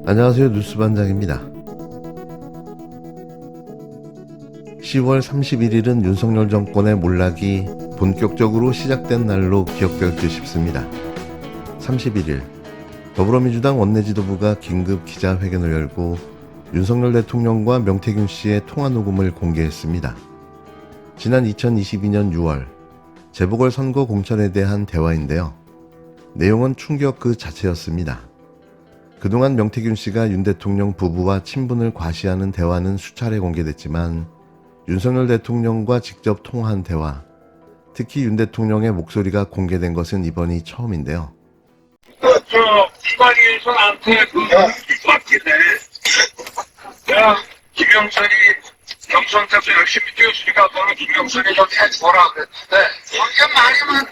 안녕하세요. 뉴스반장입니다. 10월 31일은 윤석열 정권의 몰락이 본격적으로 시작된 날로 기억될 듯 싶습니다. 31일, 더불어민주당 원내지도부가 긴급 기자회견을 열고 윤석열 대통령과 명태균 씨의 통화 녹음을 공개했습니다. 지난 2022년 6월, 재보궐선거 공천에 대한 대화인데요. 내용은 충격 그 자체였습니다. 그동안 명태균 씨가 윤 대통령 부부와 친분을 과시하는 대화는 수차례 공개됐지만 윤석열 대통령과 직접 통화한 대화, 특히 윤 대통령의 목소리가 공개된 것은 이번이 처음인데요. 이관희에서 나한테 맡기네. 야, 김영선이 경선 때도 열심히 뛰었으니까 너는 김영선이 좀 해줘라 그랬는데 이게 말이 많네.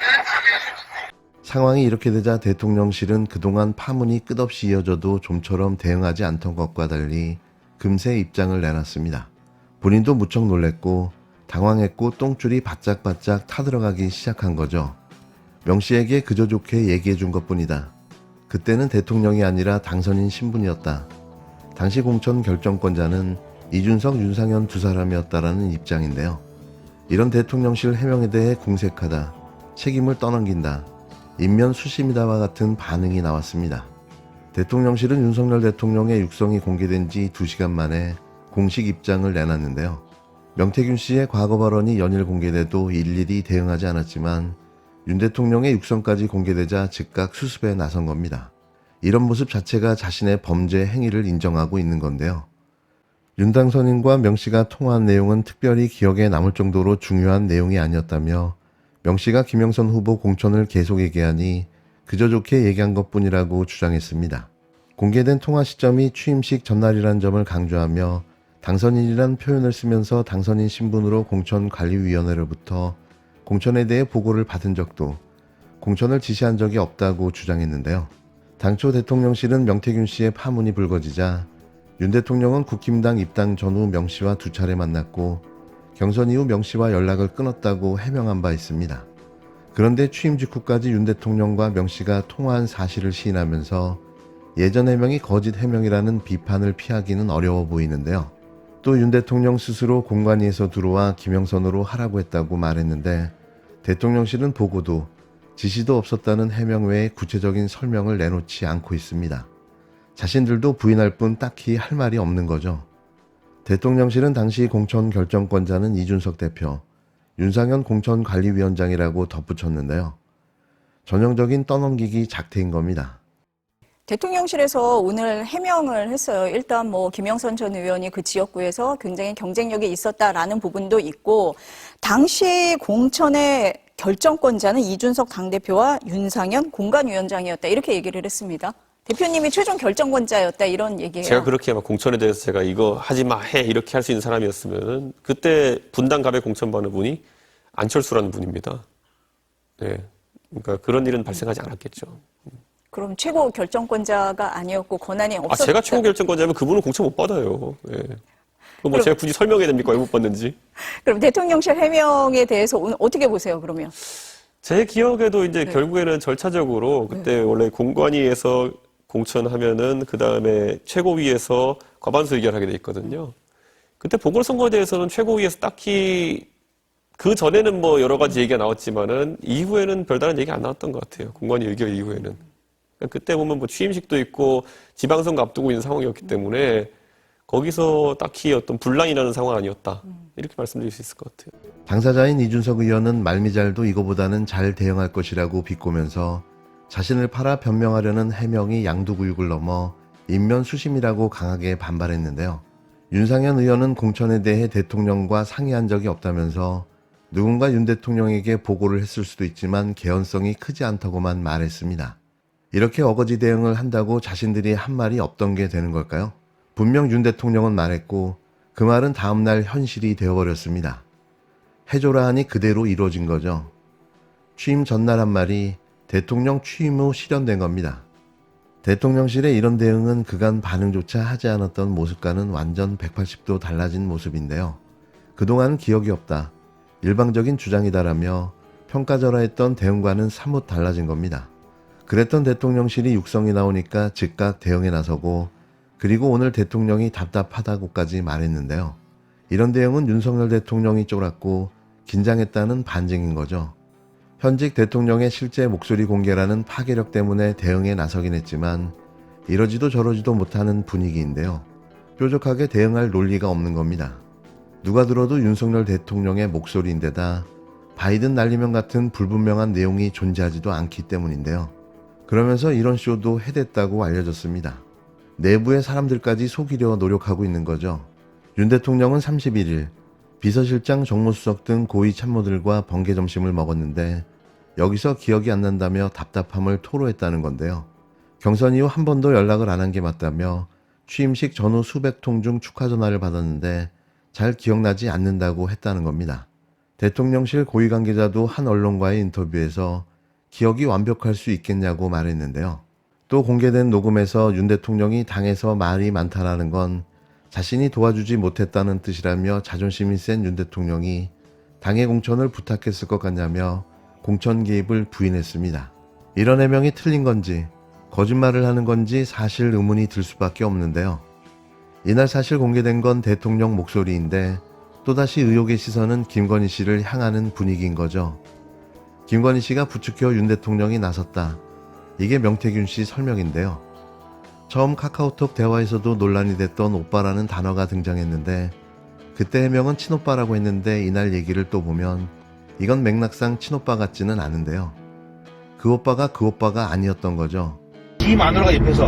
상황이 이렇게 되자 대통령실은 그동안 파문이 끝없이 이어져도 좀처럼 대응하지 않던 것과 달리 금세 입장을 내놨습니다. 본인도 무척 놀랬고 당황했고 똥줄이 바짝바짝 타들어가기 시작한 거죠. 명 씨에게 그저 좋게 얘기해 준 것뿐이다. 그때는 대통령이 아니라 당선인 신분이었다. 당시 공천 결정권자는 이준석, 윤상현 두 사람이었다라는 입장인데요. 이런 대통령실 해명에 대해 궁색하다, 책임을 떠넘긴다, 인면 수심이다와 같은 반응이 나왔습니다. 대통령실은 윤석열 대통령의 육성이 공개된 지 2시간 만에 공식 입장을 내놨는데요. 명태균 씨의 과거 발언이 연일 공개돼도 일일이 대응하지 않았지만 윤 대통령의 육성까지 공개되자 즉각 수습에 나선 겁니다. 이런 모습 자체가 자신의 범죄 행위를 인정하고 있는 건데요. 윤 당선인과 명 씨가 통화한 내용은 특별히 기억에 남을 정도로 중요한 내용이 아니었다며 명 씨가 김영선 후보 공천을 계속 얘기하니 그저 좋게 얘기한 것뿐이라고 주장했습니다. 공개된 통화 시점이 취임식 전날이란 점을 강조하며 당선인이란 표현을 쓰면서 당선인 신분으로 공천관리위원회로부터 공천에 대해 보고를 받은 적도, 공천을 지시한 적이 없다고 주장했는데요. 당초 대통령실은 명태균 씨의 파문이 불거지자 윤 대통령은 국힘당 입당 전후 명 씨와 2차례 만났고 경선 이후 명 씨와 연락을 끊었다고 해명한 바 있습니다. 그런데 취임 직후까지 윤 대통령과 명 씨가 통화한 사실을 시인하면서 예전 해명이 거짓 해명이라는 비판을 피하기는 어려워 보이는데요. 또 윤 대통령 스스로 공관위에서 들어와 김영선으로 하라고 했다고 말했는데 대통령실은 보고도 지시도 없었다는 해명 외에 구체적인 설명을 내놓지 않고 있습니다. 자신들도 부인할 뿐 딱히 할 말이 없는 거죠. 대통령실은 당시 공천 결정권자는 이준석 대표, 윤상현 공천관리위원장이라고 덧붙였는데요. 전형적인 떠넘기기 작태인 겁니다. 대통령실에서 오늘 해명을 했어요. 일단 김영선 전 의원이 그 지역구에서 굉장히 경쟁력이 있었다라는 부분도 있고 당시 공천의 결정권자는 이준석 당대표와 윤상현 공관위원장이었다 이렇게 얘기를 했습니다. 대표님이 최종 결정권자였다 이런 얘기예요. 제가 그렇게 막 공천에 대해서 제가 이거 하지 마 해 이렇게 할 수 있는 사람이었으면은 그때 분당갑에 공천받는 분이 안철수라는 분입니다. 네, 그러니까 그런 일은 발생하지 않았겠죠. 그럼 최고 결정권자가 아니었고 권한이 없었다. 제가 최고 결정권자면 그분은 공천 못 받아요. 네. 그럼 제가 굳이 설명해야 됩니까? 왜 못 받는지? 그럼 대통령실 해명에 대해서 오늘 어떻게 보세요? 그러면? 제 기억에도 이제 결국에는 절차적으로 그때 원래 공관위에서 공천하면은 그 다음에 최고위에서 과반수 의결하게 돼 있거든요. 그때 보궐선거에 대해서는 최고위에서 딱히 그 전에는 여러 가지 얘기가 나왔지만은 이후에는 별다른 얘기 안 나왔던 것 같아요. 공관위 의결 이후에는. 그러니까 그때 보면 취임식도 있고 지방선거 앞두고 있는 상황이었기 때문에 거기서 딱히 어떤 분란이 나는 상황은 아니었다. 이렇게 말씀드릴 수 있을 것 같아요. 당사자인 이준석 의원은 말미잘도 이거보다는 잘 대응할 것이라고 비꼬면서 자신을 팔아 변명하려는 해명이 양두구육을 넘어 인면수심이라고 강하게 반발했는데요. 윤상현 의원은 공천에 대해 대통령과 상의한 적이 없다면서 누군가 윤 대통령에게 보고를 했을 수도 있지만 개연성이 크지 않다고만 말했습니다. 이렇게 어거지 대응을 한다고 자신들이 한 말이 없던 게 되는 걸까요? 분명 윤 대통령은 말했고 그 말은 다음날 현실이 되어버렸습니다. 해줘라 하니 그대로 이루어진 거죠. 취임 전날 한 말이 대통령 취임 후 실현된 겁니다. 대통령실의 이런 대응은 그간 반응조차 하지 않았던 모습과는 완전 180도 달라진 모습인데요. 그동안은 기억이 없다, 일방적인 주장이다라며 평가절하했던 대응과는 사뭇 달라진 겁니다. 그랬던 대통령실이 육성이 나오니까 즉각 대응에 나서고 그리고 오늘 대통령이 답답하다고까지 말했는데요. 이런 대응은 윤석열 대통령이 쫄았고 긴장했다는 반증인 거죠. 현직 대통령의 실제 목소리 공개라는 파괴력 때문에 대응에 나서긴 했지만 이러지도 저러지도 못하는 분위기인데요. 뾰족하게 대응할 논리가 없는 겁니다. 누가 들어도 윤석열 대통령의 목소리인데다 바이든 날리면 같은 불분명한 내용이 존재하지도 않기 때문인데요. 그러면서 이런 쇼도 해댔다고 알려졌습니다. 내부의 사람들까지 속이려 노력하고 있는 거죠. 윤 대통령은 31일 비서실장, 정무수석 등 고위 참모들과 번개 점심을 먹었는데 여기서 기억이 안 난다며 답답함을 토로했다는 건데요. 경선 이후 한 번도 연락을 안 한 게 맞다며 취임식 전후 수백 통 중 축하 전화를 받았는데 잘 기억나지 않는다고 했다는 겁니다. 대통령실 고위 관계자도 한 언론과의 인터뷰에서 기억이 완벽할 수 있겠냐고 말했는데요. 또 공개된 녹음에서 윤 대통령이 당에서 말이 많다라는 건 자신이 도와주지 못했다는 뜻이라며 자존심이 센 윤 대통령이 당의 공천을 부탁했을 것 같냐며 공천 개입을 부인했습니다. 이런 해명이 틀린 건지 거짓말을 하는 건지 사실 의문이 들 수밖에 없는데요. 이날 사실 공개된 건 대통령 목소리인데 또다시 의혹의 시선은 김건희 씨를 향하는 분위기인 거죠. 김건희 씨가 부추겨 윤 대통령이 나섰다. 이게 명태균 씨 설명인데요. 처음 카카오톡 대화에서도 논란이 됐던 오빠라는 단어가 등장했는데 그때 해명은 친오빠라고 했는데 이날 얘기를 또 보면 이건 맥락상 친오빠 같지는 않은데요. 그 오빠가 아니었던 거죠. 이 마누라가 옆에서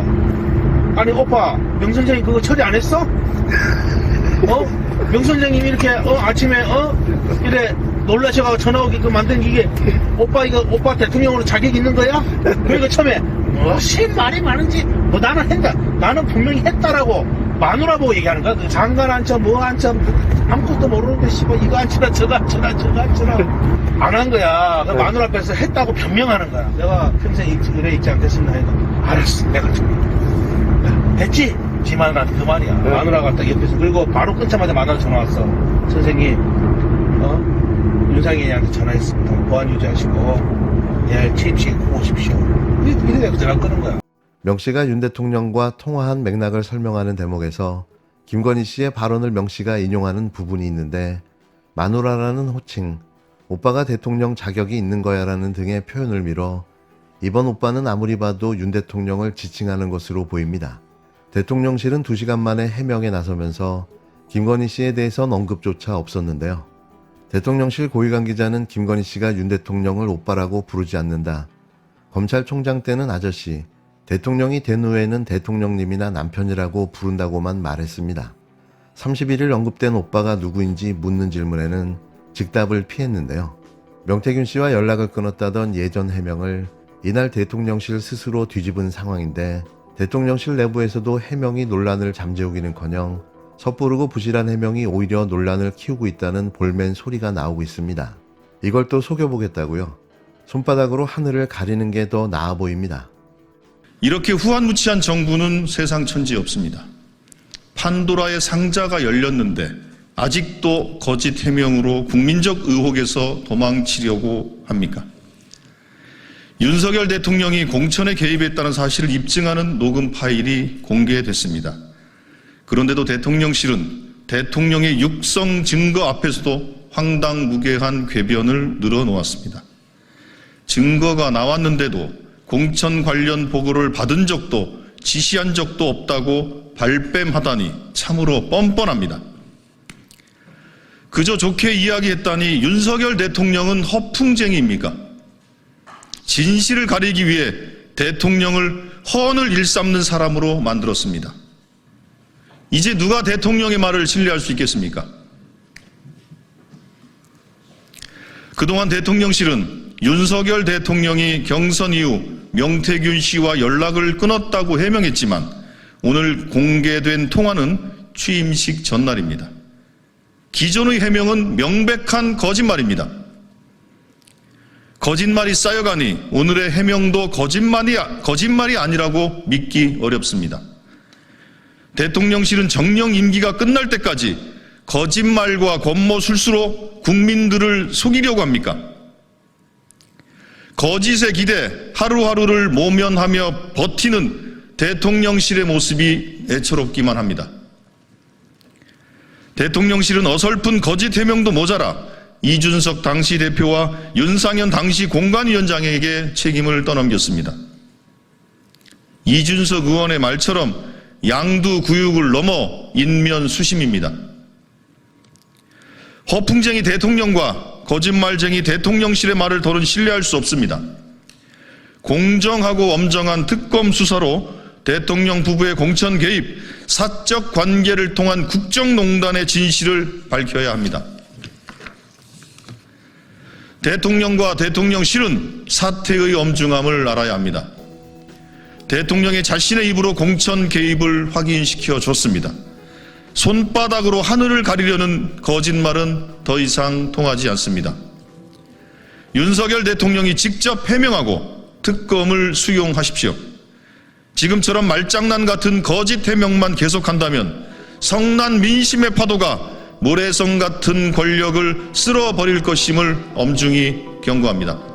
아니 오빠 명 선생님 그거 처리 안 했어? 명 선생님이 이렇게 아침에 이래 놀라셔가지고 전화 오게끔 만든 이게 오빠 대통령으로 자격 있는 거야? 그러니까 처음에 무슨 말이 많은지 나는 했다. 나는 분명히 했다라고 마누라 보고 얘기하는 거야. 그 장관 한참 뭐 한참 아무것도 모르는데 씨발 이거 한치라 저거 한치라 안 한 거야. 그 마누라 앞에서 했다고 변명하는 거야. 내가 평생 이래 있지 않겠습니다. 하니까 알았어 내가 좀 됐지? 지 마누라한테 그 말이야. 마누라가 딱 옆에서 그리고 바로 끊자마자 마누라 전화 왔어. 선생님 윤상현이한테 전화했습니다. 보안 유지하시고 내일 취임식에 꼭 오십시오. 이래 내가 끄는 거야. 명 씨가 윤 대통령과 통화한 맥락을 설명하는 대목에서 김건희 씨의 발언을 명 씨가 인용하는 부분이 있는데 마누라라는 호칭, 오빠가 대통령 자격이 있는 거야라는 등의 표현을 밀어 이번 오빠는 아무리 봐도 윤 대통령을 지칭하는 것으로 보입니다. 대통령실은 2시간 만에 해명에 나서면서 김건희 씨에 대해선 언급조차 없었는데요. 대통령실 고위관계자는 김건희 씨가 윤 대통령을 오빠라고 부르지 않는다. 검찰총장 때는 아저씨, 대통령이 된 후에는 대통령님이나 남편이라고 부른다고만 말했습니다. 31일 언급된 오빠가 누구인지 묻는 질문에는 즉답을 피했는데요. 명태균 씨와 연락을 끊었다던 예전 해명을 이날 대통령실 스스로 뒤집은 상황인데 대통령실 내부에서도 해명이 논란을 잠재우기는커녕 섣부르고 부실한 해명이 오히려 논란을 키우고 있다는 볼멘 소리가 나오고 있습니다. 이걸 또 속여보겠다고요? 손바닥으로 하늘을 가리는 게 더 나아 보입니다. 이렇게 후한무치한 정부는 세상 천지에 없습니다. 판도라의 상자가 열렸는데 아직도 거짓 해명으로 국민적 의혹에서 도망치려고 합니까? 윤석열 대통령이 공천에 개입했다는 사실을 입증하는 녹음 파일이 공개됐습니다. 그런데도 대통령실은 대통령의 육성 증거 앞에서도 황당무계한 궤변을 늘어놓았습니다. 증거가 나왔는데도 공천 관련 보고를 받은 적도 지시한 적도 없다고 발뺌하다니 참으로 뻔뻔합니다. 그저 좋게 이야기했다니 윤석열 대통령은 허풍쟁이입니까? 진실을 가리기 위해 대통령을 헌을 일삼는 사람으로 만들었습니다. 이제 누가 대통령의 말을 신뢰할 수 있겠습니까? 그동안 대통령실은 윤석열 대통령이 경선 이후 명태균 씨와 연락을 끊었다고 해명했지만 오늘 공개된 통화는 취임식 전날입니다. 기존의 해명은 명백한 거짓말입니다. 거짓말이 쌓여가니 오늘의 해명도 거짓말이 아니라고 믿기 어렵습니다. 대통령실은 정령 임기가 끝날 때까지 거짓말과 권모술수로 국민들을 속이려고 합니까? 거짓에 기대 하루하루를 모면하며 버티는 대통령실의 모습이 애처롭기만 합니다. 대통령실은 어설픈 거짓 해명도 모자라 이준석 당시 대표와 윤상현 당시 공관위원장에게 책임을 떠넘겼습니다. 이준석 의원의 말처럼 양두구육을 넘어 인면수심입니다. 허풍쟁이 대통령과 거짓말쟁이 대통령실의 말을 더는 신뢰할 수 없습니다. 공정하고 엄정한 특검 수사로 대통령 부부의 공천 개입, 사적 관계를 통한 국정농단의 진실을 밝혀야 합니다. 대통령과 대통령실은 사태의 엄중함을 알아야 합니다. 대통령이 자신의 입으로 공천 개입을 확인시켜 줬습니다. 손바닥으로 하늘을 가리려는 거짓말은 더 이상 통하지 않습니다. 윤석열 대통령이 직접 해명하고 특검을 수용하십시오. 지금처럼 말장난 같은 거짓 해명만 계속한다면 성난 민심의 파도가 모래성 같은 권력을 쓸어버릴 것임을 엄중히 경고합니다.